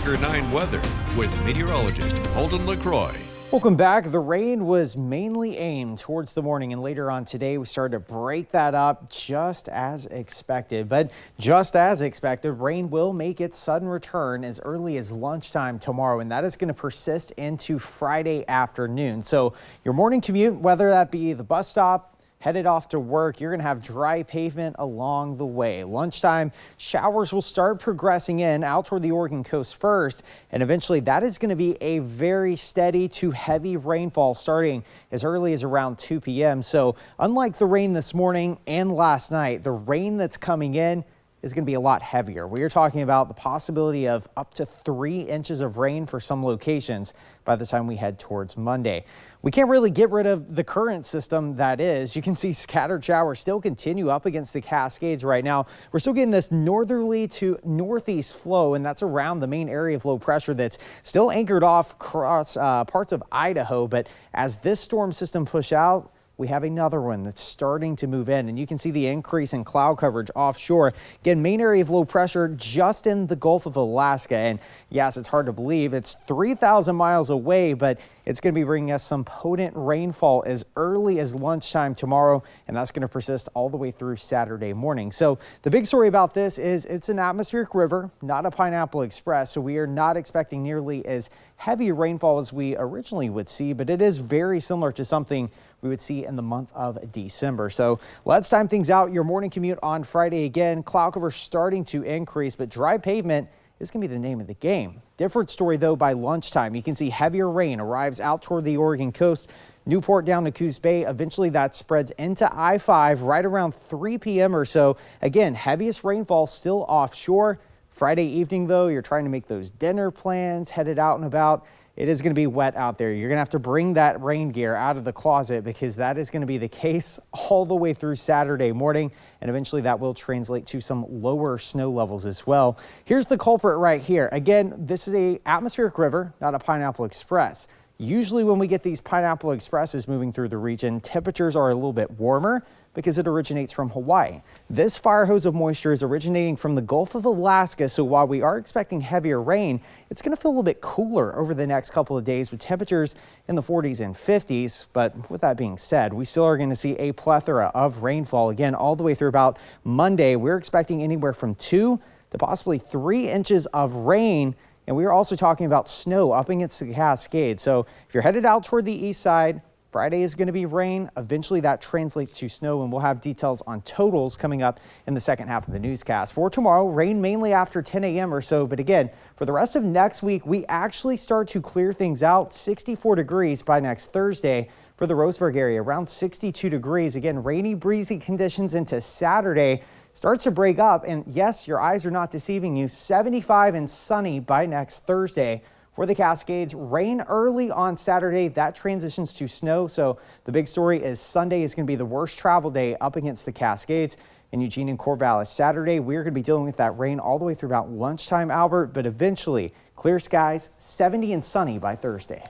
Anchor 9 weather with meteorologist Holden LaCroix. Welcome back. The rain was mainly aimed towards the morning, and later on today we started to break that up just as expected. But just as expected, rain will make its sudden return as early as lunchtime tomorrow, and that is going to persist into Friday afternoon. So your morning commute, whether that be the bus stop, headed off to work, you're going to have dry pavement along the way. Lunchtime, showers will start progressing in out toward the Oregon coast first, and eventually that is going to be a very steady to heavy rainfall starting as early as around 2 p.m. So unlike the rain this morning and last night, the rain that's coming in is going to be a lot heavier. We are talking about the possibility of up to 3 inches of rain for some locations by the time we head towards Monday. We can't really get rid of the current system that is. You can see scattered showers still continue up against the Cascades right now. We're still getting this northerly to northeast flow, and that's around the main area of low pressure that's still anchored off across parts of Idaho. But as this storm system pushes out, we have another one that's starting to move in, and you can see the increase in cloud coverage offshore. Again, main area of low pressure just in the Gulf of Alaska. And yes, it's hard to believe it's 3,000 miles away, but it's going to be bringing us some potent rainfall as early as lunchtime tomorrow, and that's going to persist all the way through Saturday morning. So the big story about this is it's an atmospheric river, not a Pineapple Express, so we are not expecting nearly as heavy rainfall as we originally would see, but it is very similar to something we would see in the month of December. So let's time things out. Your morning commute on Friday again, cloud cover starting to increase, but dry pavement is going to be the name of the game. Different story though by lunchtime. You can see heavier rain arrives out toward the Oregon coast, Newport down to Coos Bay. Eventually that spreads into I-5 right around 3 p.m. or so. Again, heaviest rainfall still offshore. Friday evening though, you're trying to make those dinner plans, headed out and about. It is going to be wet out there. You're going to have to bring that rain gear out of the closet because that is going to be the case all the way through Saturday morning. And eventually that will translate to some lower snow levels as well. Here's the culprit right here. Again, this is a atmospheric river, not a Pineapple Express. Usually when we get these Pineapple Expresses moving through the region, temperatures are a little bit warmer because it originates from Hawaii. This fire hose of moisture is originating from the Gulf of Alaska, so while we are expecting heavier rain, it's going to feel a little bit cooler over the next couple of days with temperatures in the 40s and 50s. But with that being said, we still are going to see a plethora of rainfall again all the way through about Monday. We're expecting anywhere from 2 to possibly 3 inches of rain. And we are also talking about snow up against the Cascades. So if you're headed out toward the east side, Friday is going to be rain. Eventually that translates to snow, and we'll have details on totals coming up in the second half of the newscast. For tomorrow, rain mainly after 10 a.m. or so. But again, for the rest of next week, we actually start to clear things out. 64 degrees by next Thursday for the Roseburg area, around 62 degrees. Again, rainy, breezy conditions into Saturday. Starts to break up, and yes, your eyes are not deceiving you. 75 and sunny by next Thursday. For the Cascades, rain early on Saturday. That transitions to snow. So the big story is Sunday is going to be the worst travel day up against the Cascades in Eugene and Corvallis. Saturday, we're going to be dealing with that rain all the way through about lunchtime, Albert, but eventually clear skies, 70 and sunny by Thursday.